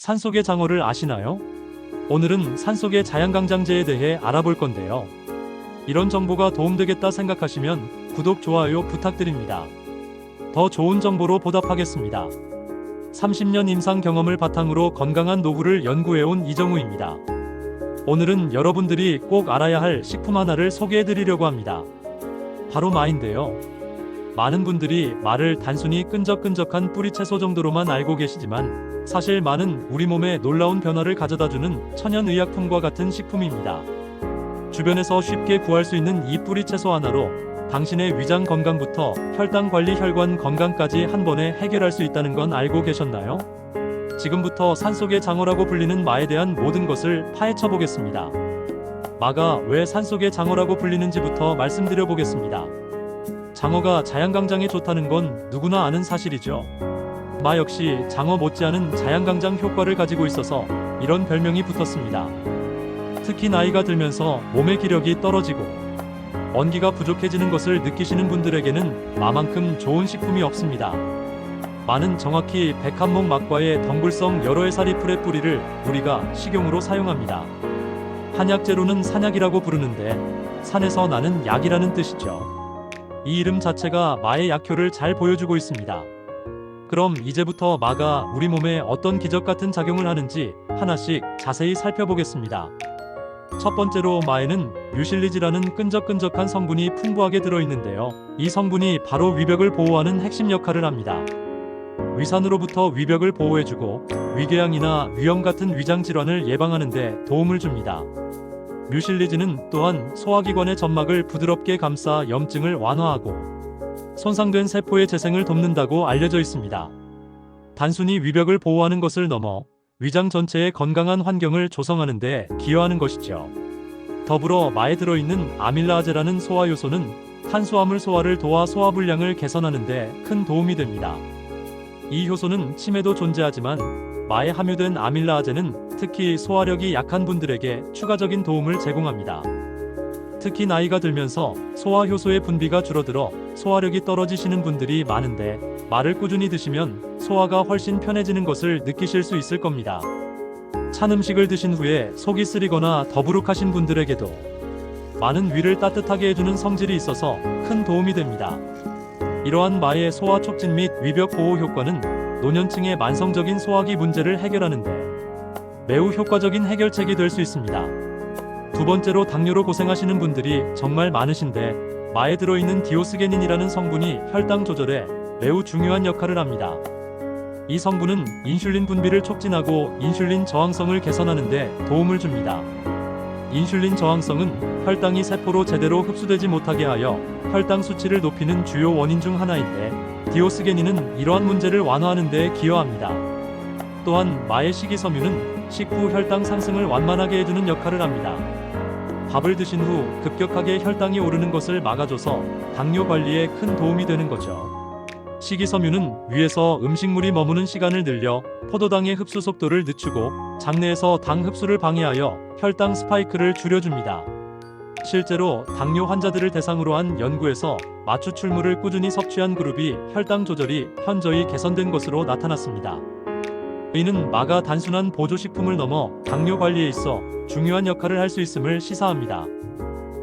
산속의 장어를 아시나요? 오늘은 산속의 자양강장제에 대해 알아볼 건데요. 이런 정보가 도움되겠다 생각하시면 구독, 좋아요 부탁드립니다. 더 좋은 정보로 보답하겠습니다. 30년 임상 경험을 바탕으로 건강한 노후를 연구해온 이정우입니다. 오늘은 여러분들이 꼭 알아야 할 식품 하나를 소개해드리려고 합니다. 바로 마인데요. 많은 분들이 마를 단순히 끈적끈적한 뿌리채소 정도로만 알고 계시지만 사실 마는 우리 몸에 놀라운 변화를 가져다주는 천연의약품과 같은 식품입니다. 주변에서 쉽게 구할 수 있는 이 뿌리채소 하나로 당신의 위장 건강부터 혈당 관리, 혈관 건강까지 한 번에 해결할 수 있다는 건 알고 계셨나요? 지금부터 산속의 장어라고 불리는 마에 대한 모든 것을 파헤쳐 보겠습니다. 마가 왜 산속의 장어라고 불리는지부터 말씀드려 보겠습니다. 장어가 자양강장에 좋다는 건 누구나 아는 사실이죠. 마 역시 장어 못지않은 자양강장 효과를 가지고 있어서 이런 별명이 붙었습니다. 특히 나이가 들면서 몸의 기력이 떨어지고 원기가 부족해지는 것을 느끼시는 분들에게는 마만큼 좋은 식품이 없습니다. 마는 정확히 백합목 막과의 덩굴성 여러 해살이 풀의 뿌리를 우리가 식용으로 사용합니다. 한약재로는 산약이라고 부르는데 산에서 나는 약이라는 뜻이죠. 이 이름 자체가 마의 약효를 잘 보여주고 있습니다. 그럼 이제부터 마가 우리 몸에 어떤 기적 같은 작용을 하는지 하나씩 자세히 살펴보겠습니다. 첫 번째로 마에는 뮤실리지라는 끈적끈적한 성분이 풍부하게 들어있는데요. 이 성분이 바로 위벽을 보호하는 핵심 역할을 합니다. 위산으로부터 위벽을 보호해주고 위궤양이나 위염 같은 위장 질환을 예방하는 데 도움을 줍니다. 뮤실리지는 또한 소화기관의 점막을 부드럽게 감싸 염증을 완화하고 손상된 세포의 재생을 돕는다고 알려져 있습니다. 단순히 위벽을 보호하는 것을 넘어 위장 전체의 건강한 환경을 조성하는 데 기여하는 것이죠. 더불어 마에 들어있는 아밀라아제라는 소화 요소는 탄수화물 소화를 도와 소화불량을 개선하는 데 큰 도움이 됩니다. 이 효소는 침에도 존재하지만 마에 함유된 아밀라아제는 특히 소화력이 약한 분들에게 추가적인 도움을 제공합니다. 특히 나이가 들면서 소화 효소의 분비가 줄어들어 소화력이 떨어지시는 분들이 많은데 마를 꾸준히 드시면 소화가 훨씬 편해지는 것을 느끼실 수 있을 겁니다. 찬 음식을 드신 후에 속이 쓰리거나 더부룩하신 분들에게도 마는 위를 따뜻하게 해주는 성질이 있어서 큰 도움이 됩니다. 이러한 마의 소화 촉진 및 위벽 보호 효과는 노년층의 만성적인 소화기 문제를 해결하는 데 매우 효과적인 해결책이 될 수 있습니다. 두 번째로 당뇨로 고생하시는 분들이 정말 많으신데 마에 들어있는 디오스게닌이라는 성분이 혈당 조절에 매우 중요한 역할을 합니다. 이 성분은 인슐린 분비를 촉진하고 인슐린 저항성을 개선하는 데 도움을 줍니다. 인슐린 저항성은 혈당이 세포로 제대로 흡수되지 못하게 하여 혈당 수치를 높이는 주요 원인 중 하나인데 디오스게닌은 이러한 문제를 완화하는 데 기여합니다. 또한 마의 식이섬유는 식후 혈당 상승을 완만하게 해주는 역할을 합니다. 밥을 드신 후 급격하게 혈당이 오르는 것을 막아줘서 당뇨 관리에 큰 도움이 되는 거죠. 식이섬유는 위에서 음식물이 머무는 시간을 늘려 포도당의 흡수 속도를 늦추고 장내에서 당 흡수를 방해하여 혈당 스파이크를 줄여줍니다. 실제로 당뇨 환자들을 대상으로 한 연구에서 마 추출물을 꾸준히 섭취한 그룹이 혈당 조절이 현저히 개선된 것으로 나타났습니다. 이는 마가 단순한 보조식품을 넘어 당뇨 관리에 있어 중요한 역할을 할 수 있음을 시사합니다.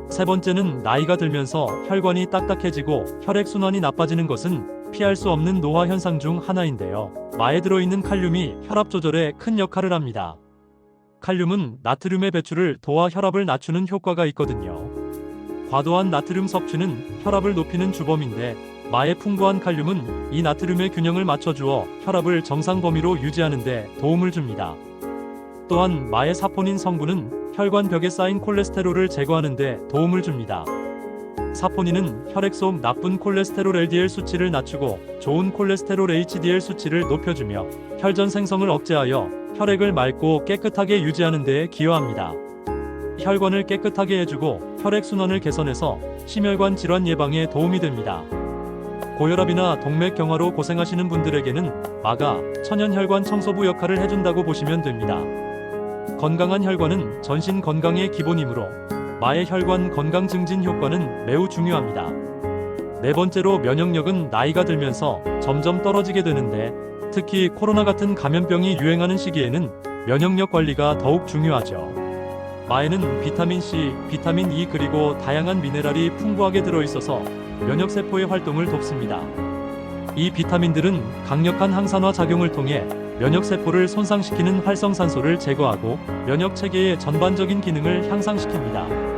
세 번째는 나이가 들면서 혈관이 딱딱해지고 혈액순환이 나빠지는 것은 피할 수 없는 노화 현상 중 하나인데요. 마에 들어있는 칼륨이 혈압 조절에 큰 역할을 합니다. 칼륨은 나트륨의 배출을 도와 혈압을 낮추는 효과가 있거든요. 과도한 나트륨 섭취는 혈압을 높이는 주범인데 마의 풍부한 칼륨은 이 나트륨의 균형을 맞춰주어 혈압을 정상 범위로 유지하는 데 도움을 줍니다. 또한 마의 사포닌 성분은 혈관벽에 쌓인 콜레스테롤을 제거하는 데 도움을 줍니다. 사포닌은 혈액 속 나쁜 콜레스테롤 LDL 수치를 낮추고 좋은 콜레스테롤 HDL 수치를 높여주며 혈전 생성을 억제하여 혈액을 맑고 깨끗하게 유지하는 데 기여합니다. 혈관을 깨끗하게 해주고 혈액순환을 개선해서 심혈관 질환 예방에 도움이 됩니다. 고혈압이나 동맥경화로 고생하시는 분들에게는 마가 천연혈관 청소부 역할을 해준다고 보시면 됩니다. 건강한 혈관은 전신 건강의 기본이므로 마의 혈관 건강 증진 효과는 매우 중요합니다. 네 번째로 면역력은 나이가 들면서 점점 떨어지게 되는데 특히 코로나 같은 감염병이 유행하는 시기에는 면역력 관리가 더욱 중요하죠. 마에는 비타민 C, 비타민 E 그리고 다양한 미네랄이 풍부하게 들어있어서 면역세포의 활동을 돕습니다. 이 비타민들은 강력한 항산화 작용을 통해 면역세포를 손상시키는 활성산소를 제거하고 면역체계의 전반적인 기능을 향상시킵니다.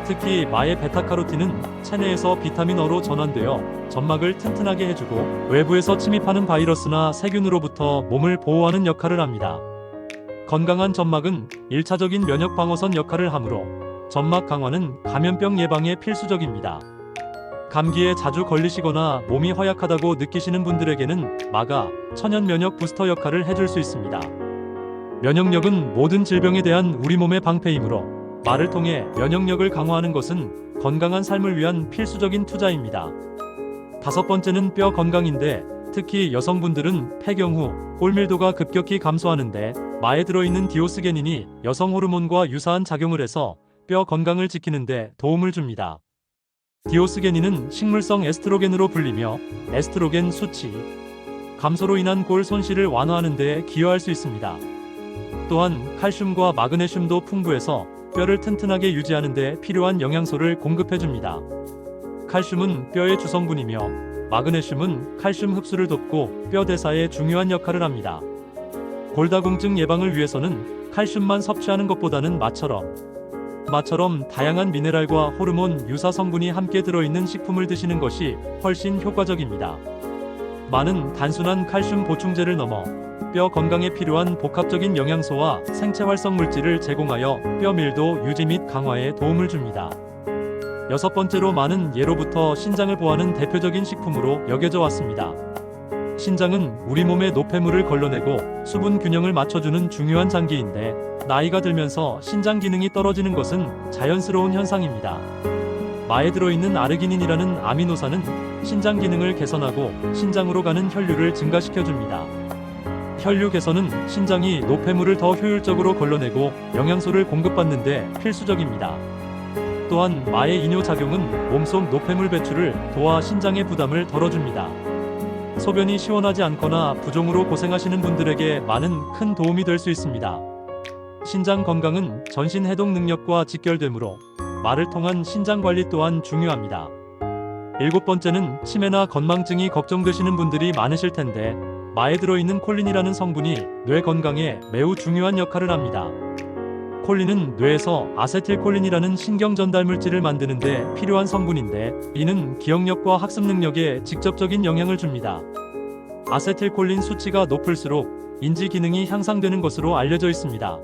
특히 마의 베타카로틴은 체내에서 비타민 O로 전환되어 점막을 튼튼하게 해주고 외부에서 침입하는 바이러스나 세균으로부터 몸을 보호하는 역할을 합니다. 건강한 점막은 1차적인 면역 방어선 역할을 하므로 점막 강화는 감염병 예방에 필수적입니다. 감기에 자주 걸리시거나 몸이 허약하다고 느끼시는 분들에게는 마가 천연 면역 부스터 역할을 해줄 수 있습니다. 면역력은 모든 질병에 대한 우리 몸의 방패이므로 마를 통해 면역력을 강화하는 것은 건강한 삶을 위한 필수적인 투자입니다. 5번째는 뼈 건강인데 특히 여성분들은 폐경 후 골밀도가 급격히 감소하는데 마에 들어있는 디오스게닌이 여성 호르몬과 유사한 작용을 해서 뼈 건강을 지키는데 도움을 줍니다. 디오스게닌은 식물성 에스트로겐으로 불리며 에스트로겐 수치 감소로 인한 골 손실을 완화하는 데 기여할 수 있습니다. 또한 칼슘과 마그네슘도 풍부해서 뼈를 튼튼하게 유지하는 데 필요한 영양소를 공급해줍니다. 칼슘은 뼈의 주성분이며 마그네슘은 칼슘 흡수를 돕고 뼈 대사에 중요한 역할을 합니다. 골다공증 예방을 위해서는 칼슘만 섭취하는 것보다는 마처럼 다양한 미네랄과 호르몬 유사 성분이 함께 들어있는 식품을 드시는 것이 훨씬 효과적입니다. 마는 단순한 칼슘 보충제를 넘어 뼈 건강에 필요한 복합적인 영양소와 생체 활성 물질을 제공하여 뼈 밀도 유지 및 강화에 도움을 줍니다. 6번째로 마는 예로부터 신장을 보호하는 대표적인 식품으로 여겨져 왔습니다. 신장은 우리 몸의 노폐물을 걸러내고 수분 균형을 맞춰주는 중요한 장기인데 나이가 들면서 신장 기능이 떨어지는 것은 자연스러운 현상입니다. 마에 들어있는 아르기닌이라는 아미노산은 신장 기능을 개선하고 신장으로 가는 혈류를 증가시켜줍니다. 혈류 개선은 신장이 노폐물을 더 효율적으로 걸러내고 영양소를 공급받는 데 필수적입니다. 또한 마의 이뇨작용은 몸속 노폐물 배출을 도와 신장의 부담을 덜어줍니다. 소변이 시원하지 않거나 부종으로 고생하시는 분들에게 마는 큰 도움이 될 수 있습니다. 신장 건강은 전신 해독 능력과 직결되므로 마를 통한 신장 관리 또한 중요합니다. 7번째는 치매나 건망증이 걱정되시는 분들이 많으실 텐데 마에 들어있는 콜린이라는 성분이 뇌 건강에 매우 중요한 역할을 합니다. 콜린은 뇌에서 아세틸콜린이라는 신경 전달 물질을 만드는 데 필요한 성분인데 이는 기억력과 학습 능력에 직접적인 영향을 줍니다. 아세틸콜린 수치가 높을수록 인지 기능이 향상되는 것으로 알려져 있습니다.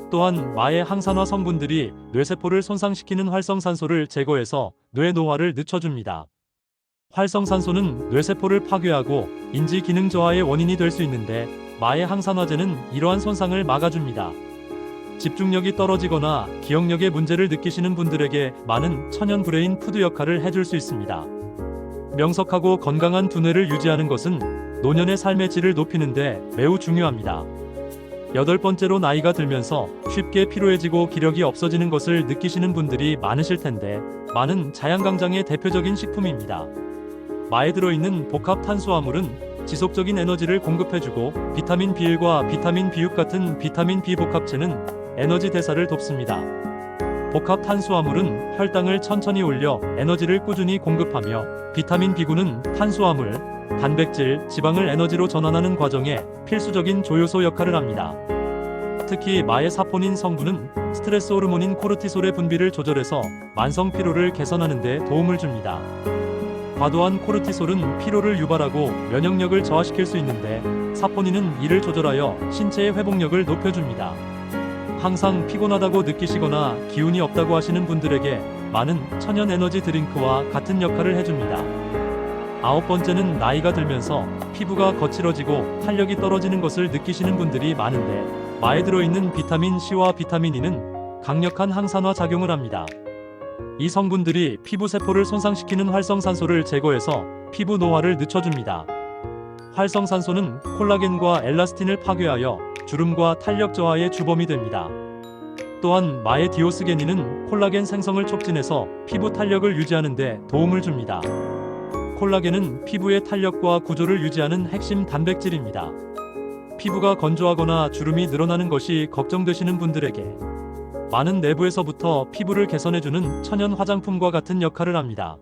또한 마의 항산화 성분들이 뇌세포를 손상시키는 활성산소를 제거해서 뇌 노화를 늦춰줍니다. 활성산소는 뇌세포를 파괴하고 인지 기능 저하의 원인이 될 수 있는데 마의 항산화제는 이러한 손상을 막아줍니다. 집중력이 떨어지거나 기억력에 문제를 느끼시는 분들에게 마는 천연 브레인 푸드 역할을 해줄 수 있습니다. 명석하고 건강한 두뇌를 유지하는 것은 노년의 삶의 질을 높이는데 매우 중요합니다. 8번째로 나이가 들면서 쉽게 피로해지고 기력이 없어지는 것을 느끼시는 분들이 많으실 텐데 마는 자양강장의 대표적인 식품입니다. 마에 들어있는 복합 탄수화물은 지속적인 에너지를 공급해주고 비타민 B1과 비타민 B6 같은 비타민 B 복합체는 에너지 대사를 돕습니다. 복합 탄수화물은 혈당을 천천히 올려 에너지를 꾸준히 공급하며 비타민 B9는 탄수화물, 단백질, 지방을 에너지로 전환하는 과정에 필수적인 조효소 역할을 합니다. 특히 마의 사포닌 성분은 스트레스 호르몬인 코르티솔의 분비를 조절해서 만성 피로를 개선하는 데 도움을 줍니다. 과도한 코르티솔은 피로를 유발하고 면역력을 저하시킬 수 있는데 사포닌은 이를 조절하여 신체의 회복력을 높여줍니다. 항상 피곤하다고 느끼시거나 기운이 없다고 하시는 분들에게 마는 천연 에너지 드링크와 같은 역할을 해줍니다. 9번째는 나이가 들면서 피부가 거칠어지고 탄력이 떨어지는 것을 느끼시는 분들이 많은데 마에 들어있는 비타민 C와 비타민 E는 강력한 항산화 작용을 합니다. 이 성분들이 피부 세포를 손상시키는 활성산소를 제거해서 피부 노화를 늦춰줍니다. 활성산소는 콜라겐과 엘라스틴을 파괴하여 주름과 탄력 저하의 주범이 됩니다. 또한 마의 디오스게닌은 콜라겐 생성을 촉진해서 피부 탄력을 유지하는 데 도움을 줍니다. 콜라겐은 피부의 탄력과 구조를 유지하는 핵심 단백질입니다. 피부가 건조하거나 주름이 늘어나는 것이 걱정되시는 분들에게 많은 내부에서부터 피부를 개선해주는 천연 화장품과 같은 역할을 합니다.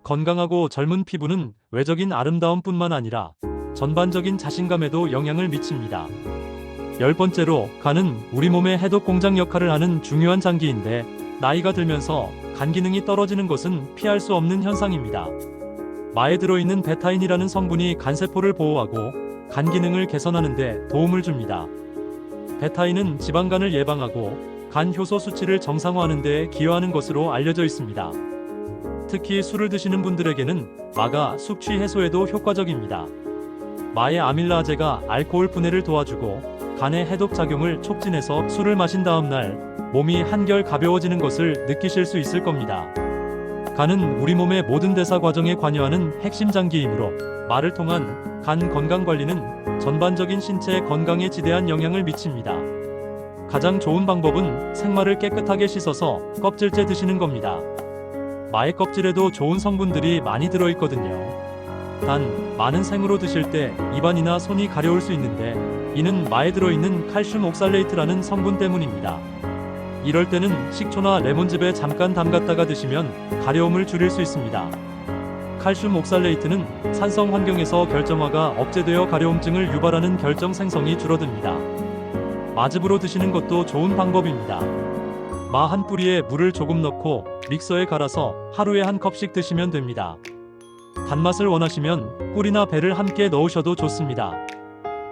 건강하고 젊은 피부는 외적인 아름다움뿐만 아니라 전반적인 자신감에도 영향을 미칩니다. 10번째로, 간은 우리 몸의 해독 공장 역할을 하는 중요한 장기인데 나이가 들면서 간 기능이 떨어지는 것은 피할 수 없는 현상입니다. 마에 들어있는 베타인이라는 성분이 간세포를 보호하고 간 기능을 개선하는 데 도움을 줍니다. 베타인은 지방간을 예방하고 간 효소 수치를 정상화하는 데 기여하는 것으로 알려져 있습니다. 특히 술을 드시는 분들에게는 마가 숙취 해소에도 효과적입니다. 마의 아밀라아제가 알코올 분해를 도와주고 간의 해독 작용을 촉진해서 술을 마신 다음 날 몸이 한결 가벼워지는 것을 느끼실 수 있을 겁니다. 간은 우리 몸의 모든 대사 과정에 관여하는 핵심 장기이므로 마를 통한 간 건강 관리는 전반적인 신체 건강에 지대한 영향을 미칩니다. 가장 좋은 방법은 생마를 깨끗하게 씻어서 껍질째 드시는 겁니다. 마의 껍질에도 좋은 성분들이 많이 들어있거든요. 단, 마는 생으로 드실 때 입안이나 손이 가려울 수 있는데 이는 마에 들어있는 칼슘 옥살레이트라는 성분 때문입니다. 이럴 때는 식초나 레몬즙에 잠깐 담갔다가 드시면 가려움을 줄일 수 있습니다. 칼슘 옥살레이트는 산성 환경에서 결정화가 억제되어 가려움증을 유발하는 결정 생성이 줄어듭니다. 마즙으로 드시는 것도 좋은 방법입니다. 마 한 뿌리에 물을 조금 넣고 믹서에 갈아서 하루에 한 컵씩 드시면 됩니다. 단맛을 원하시면 꿀이나 배를 함께 넣으셔도 좋습니다.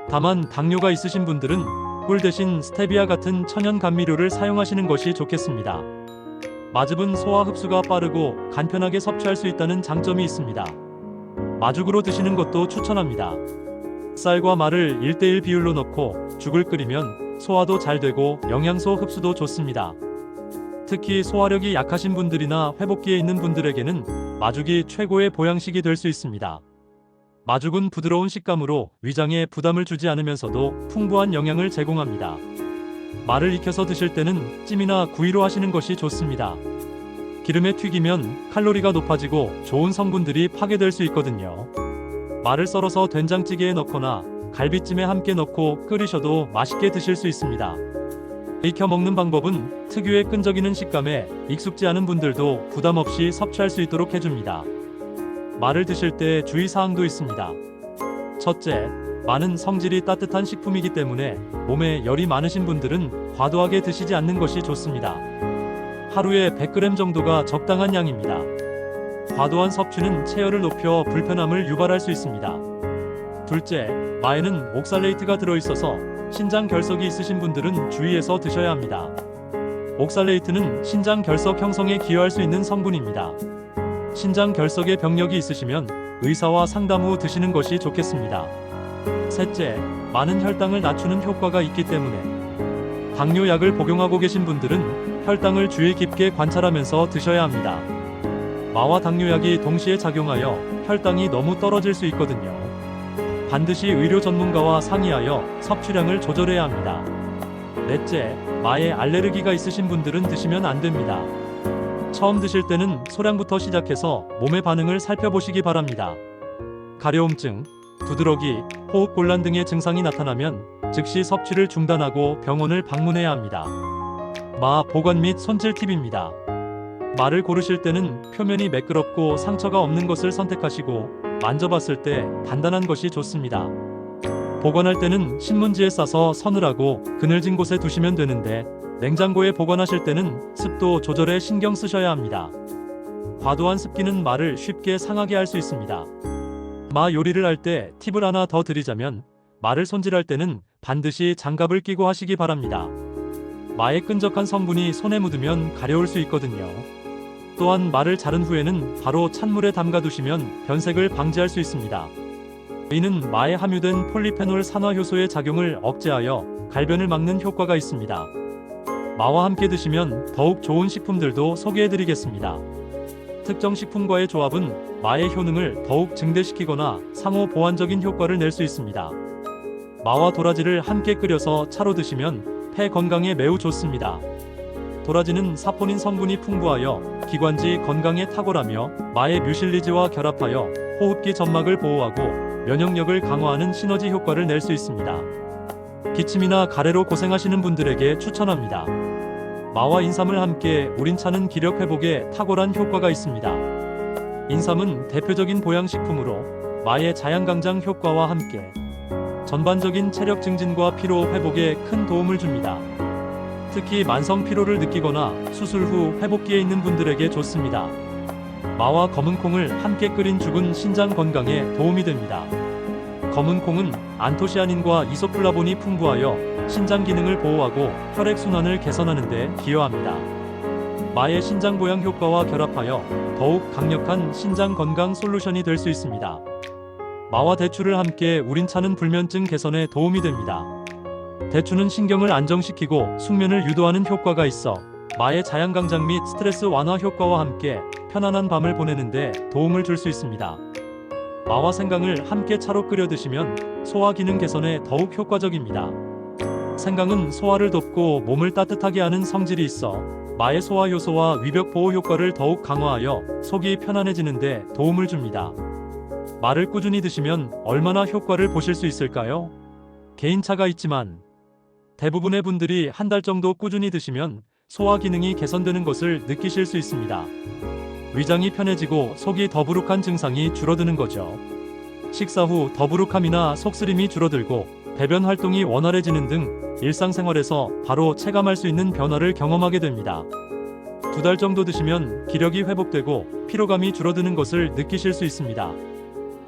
다만 당뇨가 있으신 분들은 꿀 대신 스테비아 같은 천연 감미료를 사용하시는 것이 좋겠습니다. 마즙은 소화 흡수가 빠르고 간편하게 섭취할 수 있다는 장점이 있습니다. 마죽으로 드시는 것도 추천합니다. 쌀과 마를 1:1 비율로 넣고 죽을 끓이면 소화도 잘 되고 영양소 흡수도 좋습니다. 특히 소화력이 약하신 분들이나 회복기에 있는 분들에게는 마죽이 최고의 보양식이 될 수 있습니다. 마죽은 부드러운 식감으로 위장에 부담을 주지 않으면서도 풍부한 영양을 제공합니다. 마를 익혀서 드실 때는 찜이나 구이로 하시는 것이 좋습니다. 기름에 튀기면 칼로리가 높아지고 좋은 성분들이 파괴될 수 있거든요. 마를 썰어서 된장찌개에 넣거나 갈비찜에 함께 넣고 끓이셔도 맛있게 드실 수 있습니다. 익혀 먹는 방법은 특유의 끈적이는 식감에 익숙지 않은 분들도 부담 없이 섭취할 수 있도록 해줍니다. 마를 드실 때 주의사항도 있습니다. 첫째, 마는 성질이 따뜻한 식품이기 때문에 몸에 열이 많으신 분들은 과도하게 드시지 않는 것이 좋습니다. 하루에 100g 정도가 적당한 양입니다. 과도한 섭취는 체열을 높여 불편함을 유발할 수 있습니다. 둘째, 마에는 옥살레이트가 들어있어서 신장 결석이 있으신 분들은 주의해서 드셔야 합니다. 옥살레이트는 신장 결석 형성에 기여할 수 있는 성분입니다. 신장 결석의 병력이 있으시면 의사와 상담 후 드시는 것이 좋겠습니다. 셋째, 마는 혈당을 낮추는 효과가 있기 때문에 당뇨약을 복용하고 계신 분들은 혈당을 주의 깊게 관찰하면서 드셔야 합니다. 마와 당뇨약이 동시에 작용하여 혈당이 너무 떨어질 수 있거든요. 반드시 의료 전문가와 상의하여 섭취량을 조절해야 합니다. 넷째, 마에 알레르기가 있으신 분들은 드시면 안 됩니다. 처음 드실 때는 소량부터 시작해서 몸의 반응을 살펴보시기 바랍니다. 가려움증, 두드러기, 호흡곤란 등의 증상이 나타나면 즉시 섭취를 중단하고 병원을 방문해야 합니다. 마 보관 및 손질 팁입니다. 마를 고르실 때는 표면이 매끄럽고 상처가 없는 것을 선택하시고 만져봤을 때 단단한 것이 좋습니다. 보관할 때는 신문지에 싸서 서늘하고 그늘진 곳에 두시면 되는데 냉장고에 보관하실 때는 습도 조절에 신경 쓰셔야 합니다. 과도한 습기는 마를 쉽게 상하게 할 수 있습니다. 마 요리를 할 때 팁을 하나 더 드리자면 마를 손질할 때는 반드시 장갑을 끼고 하시기 바랍니다. 마의 끈적한 성분이 손에 묻으면 가려울 수 있거든요. 또한 마를 자른 후에는 바로 찬물에 담가 두시면 변색을 방지할 수 있습니다. 이는 마에 함유된 폴리페놀 산화효소의 작용을 억제하여 갈변을 막는 효과가 있습니다. 마와 함께 드시면 더욱 좋은 식품들도 소개해드리겠습니다. 특정 식품과의 조합은 마의 효능을 더욱 증대시키거나 상호 보완적인 효과를 낼 수 있습니다. 마와 도라지를 함께 끓여서 차로 드시면 폐 건강에 매우 좋습니다. 도라지는 사포닌 성분이 풍부하여 기관지 건강에 탁월하며 마의 뮤실리지와 결합하여 호흡기 점막을 보호하고 면역력을 강화하는 시너지 효과를 낼 수 있습니다. 기침이나 가래로 고생하시는 분들에게 추천합니다. 마와 인삼을 함께 우린 차는 기력 회복에 탁월한 효과가 있습니다. 인삼은 대표적인 보양식품으로 마의 자양강장 효과와 함께 전반적인 체력 증진과 피로 회복에 큰 도움을 줍니다. 특히 만성 피로를 느끼거나 수술 후 회복기에 있는 분들에게 좋습니다. 마와 검은콩을 함께 끓인 죽은 신장 건강에 도움이 됩니다. 검은콩은 안토시아닌과 이소플라본이 풍부하여 신장 기능을 보호하고 혈액순환을 개선하는 데 기여합니다. 마의 신장 보양 효과와 결합하여 더욱 강력한 신장 건강 솔루션이 될 수 있습니다. 마와 대추를 함께 우린 차는 불면증 개선에 도움이 됩니다. 대추는 신경을 안정시키고 숙면을 유도하는 효과가 있어 마의 자양강장 및 스트레스 완화 효과와 함께 편안한 밤을 보내는데 도움을 줄 수 있습니다. 마와 생강을 함께 차로 끓여 드시면 소화 기능 개선에 더욱 효과적입니다. 생강은 소화를 돕고 몸을 따뜻하게 하는 성질이 있어 마의 소화 효소와 위벽 보호 효과를 더욱 강화하여 속이 편안해지는데 도움을 줍니다. 마를 꾸준히 드시면 얼마나 효과를 보실 수 있을까요? 개인차가 있지만 대부분의 분들이 한 달 정도 꾸준히 드시면 소화 기능이 개선되는 것을 느끼실 수 있습니다. 위장이 편해지고 속이 더부룩한 증상이 줄어드는 거죠. 식사 후 더부룩함이나 속쓰림이 줄어들고 배변 활동이 원활해지는 등 일상생활에서 바로 체감할 수 있는 변화를 경험하게 됩니다. 2달 정도 드시면 기력이 회복되고 피로감이 줄어드는 것을 느끼실 수 있습니다.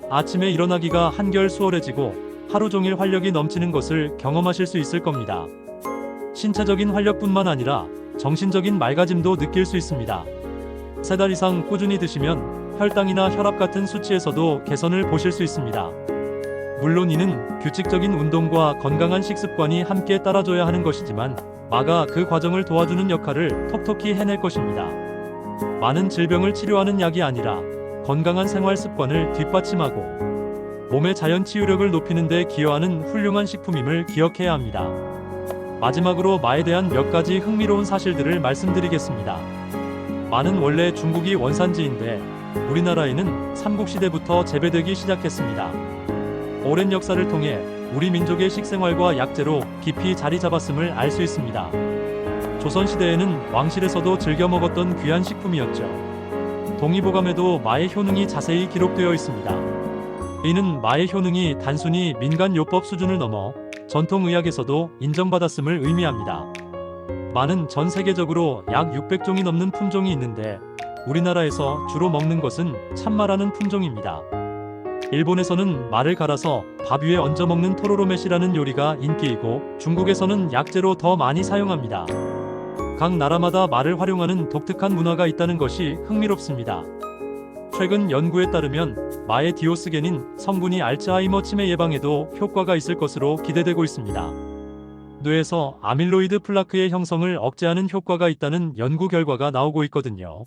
아침에 일어나기가 한결 수월해지고 하루 종일 활력이 넘치는 것을 경험하실 수 있을 겁니다. 신체적인 활력뿐만 아니라 정신적인 맑아짐도 느낄 수 있습니다. 3달 이상 꾸준히 드시면 혈당이나 혈압 같은 수치에서도 개선을 보실 수 있습니다. 물론 이는 규칙적인 운동과 건강한 식습관이 함께 따라줘야 하는 것이지만 마가 그 과정을 도와주는 역할을 톡톡히 해낼 것입니다. 많은 질병을 치료하는 약이 아니라 건강한 생활 습관을 뒷받침하고 몸의 자연 치유력을 높이는 데 기여하는 훌륭한 식품임을 기억해야 합니다. 마지막으로 마에 대한 몇 가지 흥미로운 사실들을 말씀드리겠습니다. 마는 원래 중국이 원산지인데 우리나라에는 삼국시대부터 재배되기 시작했습니다. 오랜 역사를 통해 우리 민족의 식생활과 약재로 깊이 자리 잡았음을 알 수 있습니다. 조선시대에는 왕실에서도 즐겨 먹었던 귀한 식품이었죠. 동의보감에도 마의 효능이 자세히 기록되어 있습니다. 이는 마의 효능이 단순히 민간요법 수준을 넘어 전통의학에서도 인정받았음을 의미합니다. 마는 전 세계적으로 약 600종이 넘는 품종이 있는데 우리나라에서 주로 먹는 것은 참마라는 품종입니다. 일본에서는 마를 갈아서 밥 위에 얹어 먹는 토로로메시라는 요리가 인기이고 중국에서는 약재로 더 많이 사용합니다. 각 나라마다 마를 활용하는 독특한 문화가 있다는 것이 흥미롭습니다. 최근 연구에 따르면 마의 디오스게닌 성분이 알츠하이머 치매 예방에도 효과가 있을 것으로 기대되고 있습니다. 뇌에서 아밀로이드 플라크의 형성을 억제하는 효과가 있다는 연구 결과가 나오고 있거든요.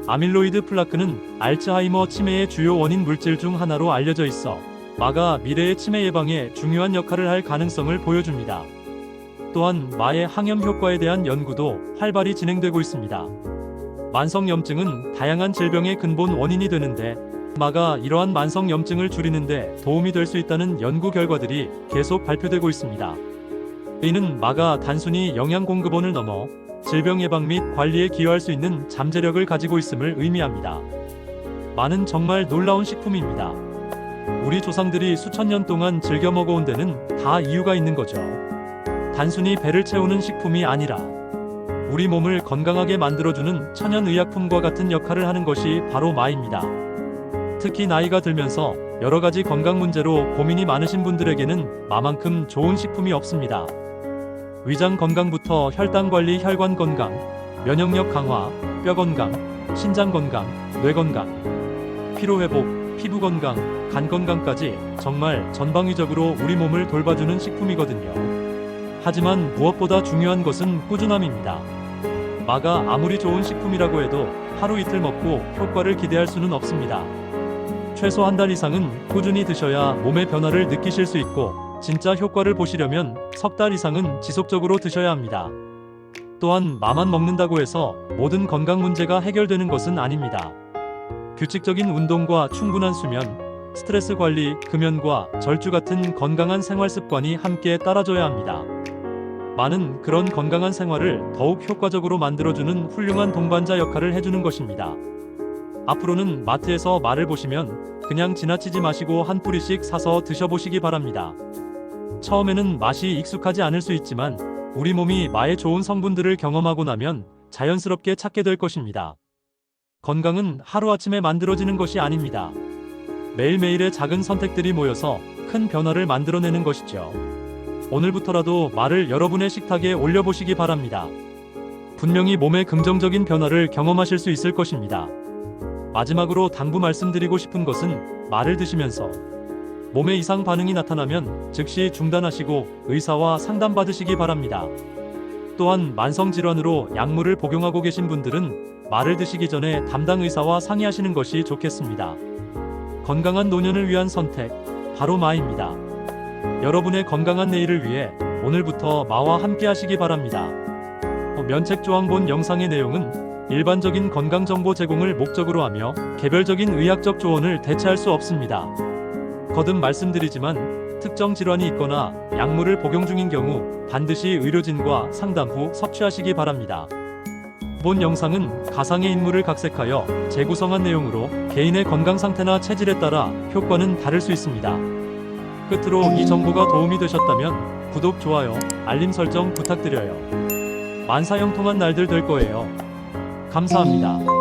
아밀로이드 플라크는 알츠하이머 치매의 주요 원인 물질 중 하나로 알려져 있어 마가 미래의 치매 예방에 중요한 역할을 할 가능성을 보여줍니다. 또한 마의 항염 효과에 대한 연구도 활발히 진행되고 있습니다. 만성염증은 다양한 질병의 근본 원인이 되는데 마가 이러한 만성염증을 줄이는데 도움이 될 수 있다는 연구 결과들이 계속 발표되고 있습니다. 이는 마가 단순히 영양 공급원을 넘어 질병 예방 및 관리에 기여할 수 있는 잠재력을 가지고 있음을 의미합니다. 마는 정말 놀라운 식품입니다. 우리 조상들이 수천 년 동안 즐겨 먹어온 데는 다 이유가 있는 거죠. 단순히 배를 채우는 식품이 아니라 우리 몸을 건강하게 만들어주는 천연의약품과 같은 역할을 하는 것이 바로 마입니다. 특히 나이가 들면서 여러 가지 건강 문제로 고민이 많으신 분들에게는 마만큼 좋은 식품이 없습니다. 위장 건강부터 혈당 관리, 혈관 건강, 면역력 강화, 뼈 건강, 신장 건강, 뇌 건강, 피로 회복, 피부 건강, 간 건강까지 정말 전방위적으로 우리 몸을 돌봐주는 식품이거든요. 하지만 무엇보다 중요한 것은 꾸준함입니다. 마가 아무리 좋은 식품이라고 해도 하루 이틀 먹고 효과를 기대할 수는 없습니다. 최소 한 달 이상은 꾸준히 드셔야 몸의 변화를 느끼실 수 있고 진짜 효과를 보시려면 석 달 이상은 지속적으로 드셔야 합니다. 또한 마만 먹는다고 해서 모든 건강 문제가 해결되는 것은 아닙니다. 규칙적인 운동과 충분한 수면, 스트레스 관리, 금연과 절주 같은 건강한 생활 습관이 함께 따라줘야 합니다. 마는 그런 건강한 생활을 더욱 효과적으로 만들어주는 훌륭한 동반자 역할을 해주는 것입니다. 앞으로는 마트에서 마를 보시면 그냥 지나치지 마시고 한 뿌리씩 사서 드셔보시기 바랍니다. 처음에는 맛이 익숙하지 않을 수 있지만 우리 몸이 마의 좋은 성분들을 경험하고 나면 자연스럽게 찾게 될 것입니다. 건강은 하루아침에 만들어지는 것이 아닙니다. 매일매일의 작은 선택들이 모여서 큰 변화를 만들어내는 것이죠. 오늘부터라도 마를 여러분의 식탁에 올려보시기 바랍니다. 분명히 몸에 긍정적인 변화를 경험하실 수 있을 것입니다. 마지막으로 당부 말씀드리고 싶은 것은 마를 드시면서 몸에 이상 반응이 나타나면 즉시 중단하시고 의사와 상담받으시기 바랍니다. 또한 만성질환으로 약물을 복용하고 계신 분들은 마를 드시기 전에 담당 의사와 상의하시는 것이 좋겠습니다. 건강한 노년을 위한 선택, 바로 마입니다. 여러분의 건강한 내일을 위해 오늘부터 마와 함께 하시기 바랍니다. 면책조항 본 영상의 내용은 일반적인 건강정보 제공을 목적으로 하며 개별적인 의학적 조언을 대체할 수 없습니다. 거듭 말씀드리지만 특정 질환이 있거나 약물을 복용 중인 경우 반드시 의료진과 상담 후 섭취하시기 바랍니다. 본 영상은 가상의 인물을 각색하여 재구성한 내용으로 개인의 건강 상태나 체질에 따라 효과는 다를 수 있습니다. 끝으로 이 정보가 도움이 되셨다면 구독, 좋아요, 알림 설정 부탁드려요. 만사형통한 날들 될 거예요. 감사합니다.